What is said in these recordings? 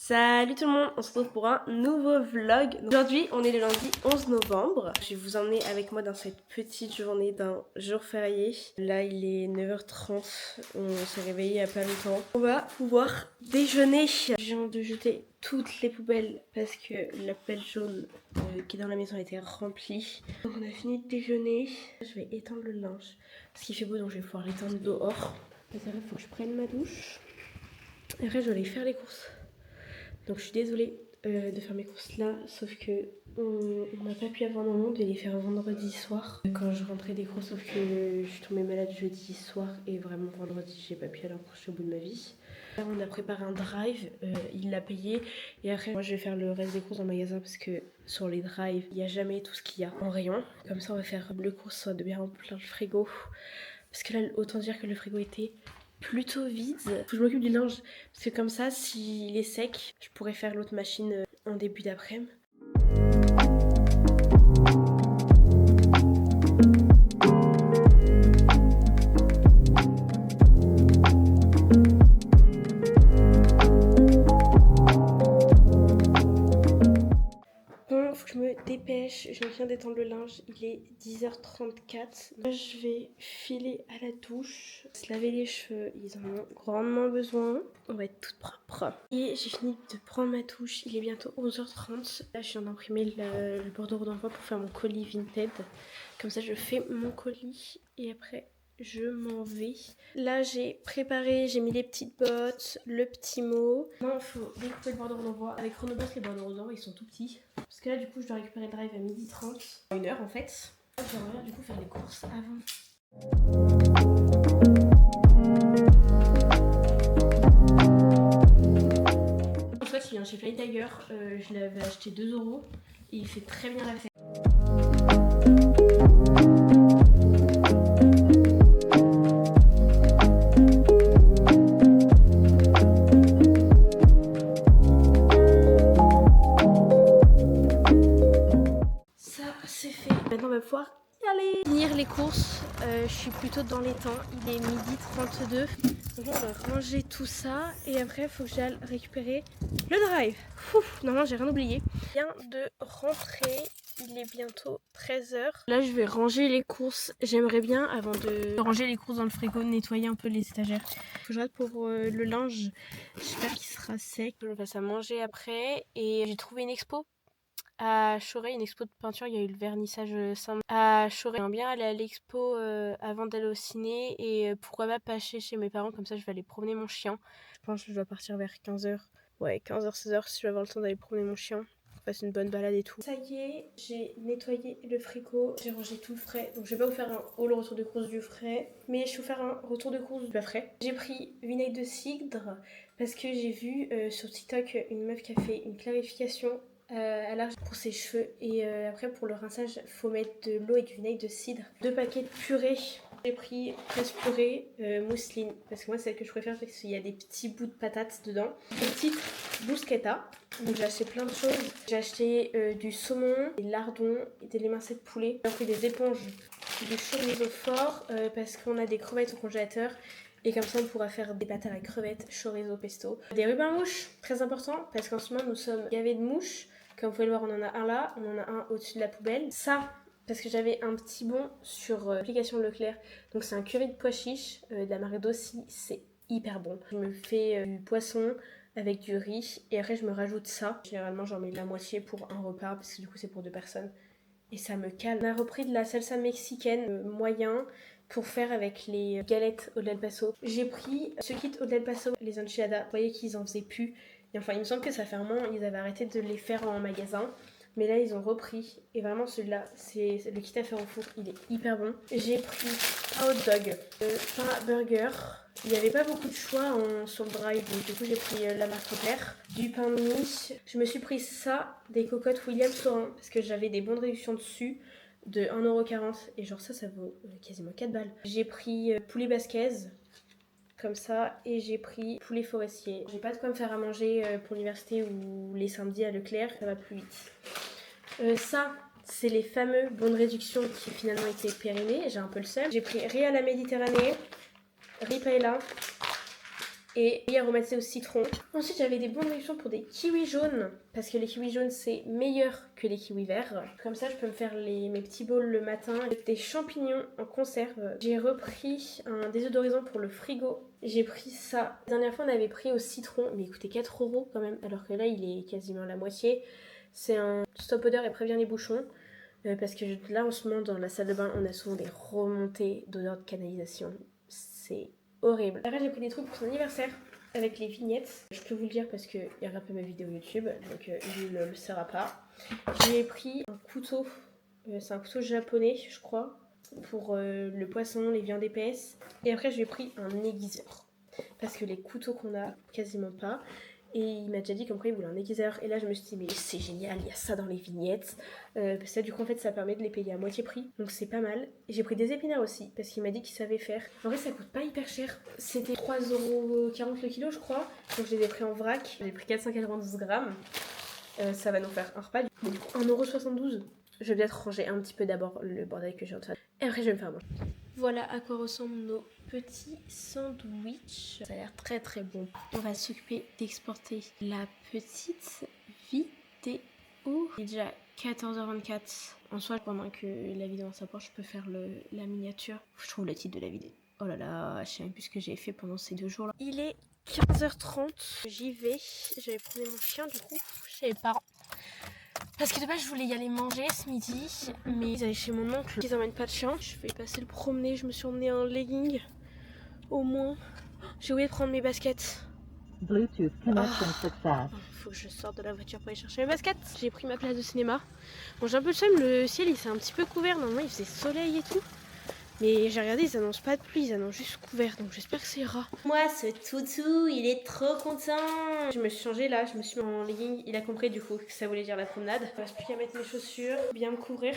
Salut tout le monde, on se retrouve pour un nouveau vlog. Aujourd'hui on est le lundi 11 novembre. Je vais vous emmener avec moi dans cette petite journée d'un jour férié. Là il est 9h30, on s'est réveillé il y a pas longtemps. On va pouvoir déjeuner. Je viens de jeter toutes les poubelles parce que la poubelle jaune qui est dans la maison a été remplie. Donc on a fini de déjeuner. Je vais étendre le linge parce qu'il fait beau donc je vais pouvoir l'étendre dehors. Il faut que je prenne ma douche. Et après je vais aller faire les courses. Donc je suis désolée de faire mes courses là, sauf que on n'a pas pu avoir le moment de les faire vendredi soir. Quand je rentrais des courses, sauf que je suis tombée malade jeudi soir et vraiment vendredi j'ai pas pu aller en course au bout de ma vie. Là on a préparé un drive, il l'a payé et après moi je vais faire le reste des courses en magasin parce que sur les drives il n'y a jamais tout ce qu'il y a en rayon. Comme ça on va faire le course de bien remplir le frigo. Parce que là autant dire que le frigo était plutôt vide. Faut que je m'occupe du linge parce que comme ça s'il est sec je pourrais faire l'autre machine en début d'après-midi. Bon, faut que je me dépêche, je viens d'étendre le linge, il est 10h34. Moi je vais filer à la douche, se laver les cheveux, ils en ont grandement besoin. On va être toutes propres. Et j'ai fini de prendre ma douche, il est bientôt 11h30. Là je viens d'imprimer le bordereau d'envoi pour faire mon colis Vinted. Comme ça je fais mon colis et après je m'en vais. Là j'ai préparé, j'ai mis les petites bottes, le petit mot. Maintenant il faut découper le bordereau d'envoi. Avec Chronoboss les bordereaux d'envoi ils sont tout petits. Parce que là du coup je dois récupérer le drive à 12h30. 1h en fait. J'aimerais du coup faire les courses avant. En fait il vient chez Fly Tiger, je l'avais acheté 2€ et il fait très bien l'affaire. Ça c'est fait. Maintenant on va pouvoir y aller. Finir les courses, je suis plutôt dans les temps, il est 12h32. Donc là on va ranger tout ça et après il faut que j'aille récupérer le drive. Normalement j'ai rien oublié. Je viens de rentrer, il est bientôt 13h. Là je vais ranger les courses, j'aimerais bien avant de ranger les courses dans le frigo, nettoyer un peu les étagères. Faut que je regarde pour le linge, j'espère qu'il sera sec. Je passe à manger après et j'ai trouvé une expo à Choré, une expo de peinture, il y a eu le vernissage samedi à Choré. J'aimerais bien aller à l'expo avant d'aller au ciné et pourquoi pas passer chez mes parents, comme ça je vais aller promener mon chien. Je pense que je dois partir vers 15h. Ouais, 15h, 16h si je vais avoir le temps d'aller promener mon chien. On fasse une bonne balade et tout. Ça y est, j'ai nettoyé le frigo, j'ai rangé tout le frais. Donc je vais pas vous faire un haul retour de course du frais, mais je vais vous faire un retour de course du pas frais. J'ai pris vinaigre de cidre parce que j'ai vu sur TikTok une meuf qui a fait une clarification à l'argent pour ses cheveux et après pour le rinçage faut mettre de l'eau et du vinaigre de cidre. 2 paquets de purée. J'ai pris 13 purées mousseline parce que moi c'est celle que je préfère parce qu'il y a des petits bouts de patates dedans. Une petite bruschetta. Donc j'ai acheté plein de choses. J'ai acheté du saumon, des lardons, des émincés de poulet. J'ai pris des éponges, du chorizo fort parce qu'on a des crevettes au congélateur. Et comme ça on pourra faire des pâtes à la crevette, chorizo, pesto. Des rubans mouches, très important parce qu'en ce moment nous sommes gavés de mouches. Comme vous pouvez le voir, on en a un là, on en a un au-dessus de la poubelle. Ça, parce que j'avais un petit bon sur l'application Leclerc. Donc c'est un curry de pois chiches de la marque Dossi, c'est hyper bon. Je me fais du poisson avec du riz et après je me rajoute ça. Généralement j'en mets la moitié pour un repas parce que du coup c'est pour 2 personnes. Et ça me calme. On a repris de la salsa mexicaine moyen pour faire avec les galettes au del Paso. J'ai pris ce kit au del Paso, les enchiladas. Vous voyez qu'ils en faisaient plus. Et enfin, il me semble que ça fait un moment, ils avaient arrêté de les faire en magasin. Mais là, ils ont repris. Et vraiment, celui-là, c'est le kit à faire au four. Il est hyper bon. J'ai pris un hot dog, pain burger. Il n'y avait pas beaucoup de choix sur le drive. Donc, du coup, j'ai pris la marque Leclerc. Du pain de mie. Je me suis pris ça, des cocottes William Saurin. Parce que j'avais des bons de réduction dessus de 1,40€. Et genre, ça vaut quasiment 4 balles. J'ai pris poulet basquez. Comme ça, et j'ai pris poulet forestier. J'ai pas de quoi me faire à manger pour l'université ou les samedis à Leclerc, ça va plus vite. Ça, c'est les fameux bons de réduction qui finalement étaient périmés, j'ai un peu le seum. J'ai pris riz à la Méditerranée, riz paella, et aromatisé au citron. Ensuite j'avais des bonnes réductions pour des kiwis jaunes parce que les kiwis jaunes c'est meilleur que les kiwis verts. Comme ça je peux me faire mes petits bowls le matin avec des champignons en conserve. J'ai repris un désodorisant pour le frigo. J'ai pris ça. La dernière fois on avait pris au citron mais il coûtait 4 € quand même alors que là il est quasiment la moitié. C'est un stop odeur et prévient les bouchons. Parce que là en ce moment dans la salle de bain on a souvent des remontées d'odeur de canalisation. C'est horrible. Après j'ai pris des trucs pour son anniversaire avec les vignettes. Je peux vous le dire parce qu'il regarde pas mes vidéos YouTube, donc il ne le saura pas. J'ai pris un couteau, c'est un couteau japonais je crois, pour le poisson, les viandes épaisses. Et après j'ai pris un aiguiseur. Parce que les couteaux qu'on a quasiment pas. Et il m'a déjà dit comme quoi il voulait un aiguiseur. Et là je me suis dit mais c'est génial, il y a ça dans les vignettes. Parce que du coup en fait ça permet de les payer à moitié prix. Donc c'est pas mal. Et j'ai pris des épinards aussi parce qu'il m'a dit qu'il savait faire. En vrai ça coûte pas hyper cher. C'était 3,40 € le kilo je crois. Donc je les ai pris en vrac. J'ai pris 492 grammes. Ça va nous faire un repas. Du coup 1,72 €. Je vais peut-être ranger un petit peu d'abord le bordel que j'ai en train. Et après je vais me faire manger. Voilà à quoi ressemblent nos petits sandwichs. Ça a l'air très très bon. On va s'occuper d'exporter la petite vidéo. Il est déjà 14h24. En soi, pendant que la vidéo s'approche, je peux faire la miniature. Je trouve le titre de la vidéo. Oh là là, je sais même plus ce que j'ai fait pendant ces 2 jours là. Il est 15h30. J'y vais. Je vais prendre mon chien du coup chez les parents. Parce que de base je voulais y aller manger ce midi, mais ils allaient chez mon oncle, ils emmènent pas de chien. Je vais passer le promener, je me suis emmené un legging au moins. J'ai oublié de prendre mes baskets. Bluetooth connection success. Faut que je sorte de la voiture pour aller chercher mes baskets. J'ai pris ma place de cinéma. Bon j'ai un peu le seum, le ciel il s'est un petit peu couvert, normalement il faisait soleil et tout. Mais j'ai regardé, ils annoncent pas de pluie, ils annoncent juste couvert, donc j'espère que c'est ira. Moi, ce toutou, il est trop content. Je me suis changée là, je me suis mis en legging. Il a compris du coup que ça voulait dire la promenade. Il ne reste plus qu'à mettre mes chaussures, bien me couvrir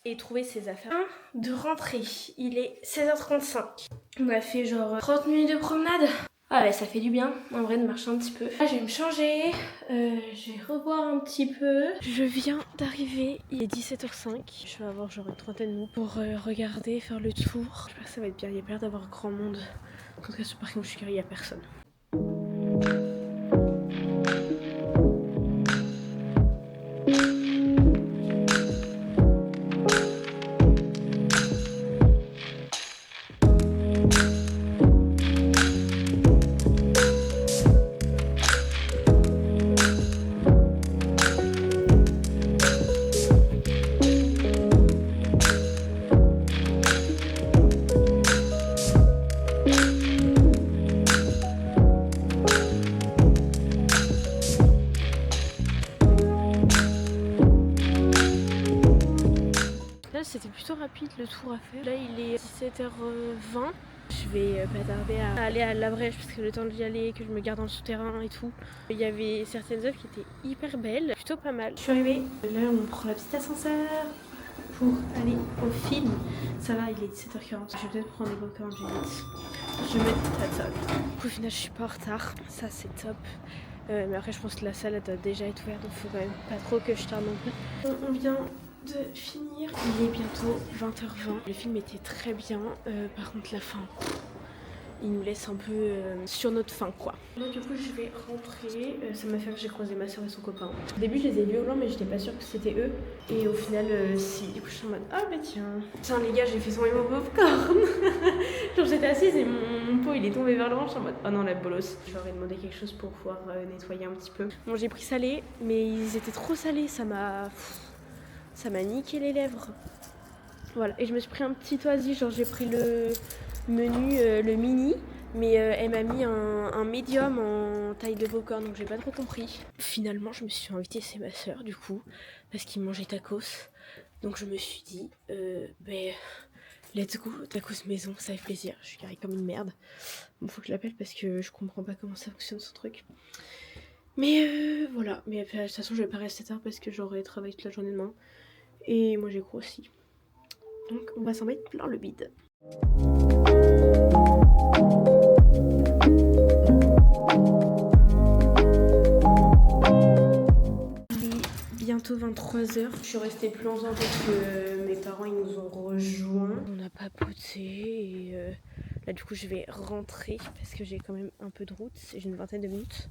et trouver ses affaires. De rentrée, il est 16h35. On a fait genre 30 minutes de promenade. Ah ouais, ça fait du bien, en vrai, de marcher un petit peu. Là, je vais me changer, je vais reboire un petit peu. Je viens d'arriver, il est 17h05. Je vais avoir genre une trentaine de minutes pour regarder, faire le tour. J'espère que ça va être bien, il y a pas l'air d'avoir grand monde. En tout cas, sur le parking où je suis garée, il n'y a personne. C'était plutôt rapide le tour à faire. Là il est 17h20. Je vais pas tarder à aller à la Brèche parce que le temps d'y aller, que je me garde dans le souterrain et tout. Il y avait certaines œuvres qui étaient hyper belles, plutôt pas mal. Je suis arrivée, là on prend la petite ascenseur pour aller au film. Ça va, il est 17h40. Je vais peut-être prendre des popcorn, j'ai vite. Je vais mettre la table. Au final je suis pas en retard, ça c'est top. Mais après je pense que la salle elle doit déjà être ouverte donc faut quand même pas trop que je tarde non plus. On vient de finir. Il est bientôt 20h20. Le film était très bien. Par contre la fin, il nous laisse un peu sur notre faim quoi. Là du coup je vais rentrer. Ça m'a fait que j'ai croisé ma soeur et son copain. Au début je les ai vus au loin mais j'étais pas sûre que c'était eux. Et au final si. Du coup je suis en mode ah bah tiens. Tiens les gars j'ai fait tomber mon popcorn. Genre j'étais assise et mon pot il est tombé vers le rang. Je suis en mode oh non la bolos. Je leur ai demandé quelque chose pour pouvoir nettoyer un petit peu. Bon j'ai pris salé mais ils étaient trop salés. Ça m'a niqué les lèvres. Voilà, et je me suis pris un petit oasis, genre j'ai pris le menu, le mini, mais elle m'a mis un médium en taille de popcorn, donc j'ai pas trop compris. Finalement, je me suis invitée, c'est ma soeur du coup, parce qu'ils mangeaient tacos. Donc je me suis dit, let's go, tacos maison, ça fait plaisir. Je suis carrée comme une merde. Bon, faut que je l'appelle parce que je comprends pas comment ça fonctionne ce truc. Mais voilà, mais de toute façon je vais pas rester tard parce que j'aurai travaillé toute la journée demain. Et moi j'ai grossi. Donc on va s'en mettre plein le bide. Il est bientôt 23h. Je suis restée plus longtemps parce que mes parents ils nous ont rejoints. On a papoté et Là du coup je vais rentrer parce que j'ai quand même un peu de route, j'ai une vingtaine de minutes.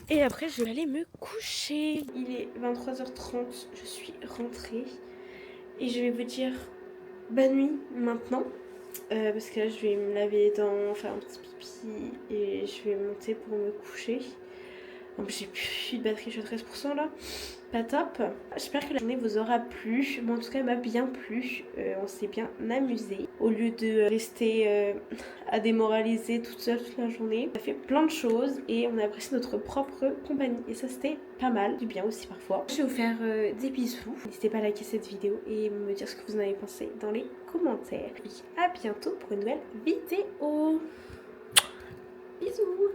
Et après je vais aller me coucher. Il est 23h30, je suis rentrée. Et je vais vous dire bonne nuit maintenant. Parce que là je vais me laver les dents, faire un petit pipi et je vais monter pour me coucher. En plus j'ai plus de batterie, je suis à 13% là. Pas top. J'espère que la journée vous aura plu. Bon, en tout cas elle m'a bien plu. On s'est bien amusé. Au lieu de rester à démoraliser toute seule toute la journée, on a fait plein de choses et on a apprécié notre propre compagnie. Et ça c'était pas mal, du bien aussi parfois. Je vais vous faire des bisous. N'hésitez pas à liker cette vidéo et me dire ce que vous en avez pensé dans les commentaires. Je vous dis à bientôt pour une nouvelle vidéo. Bisous.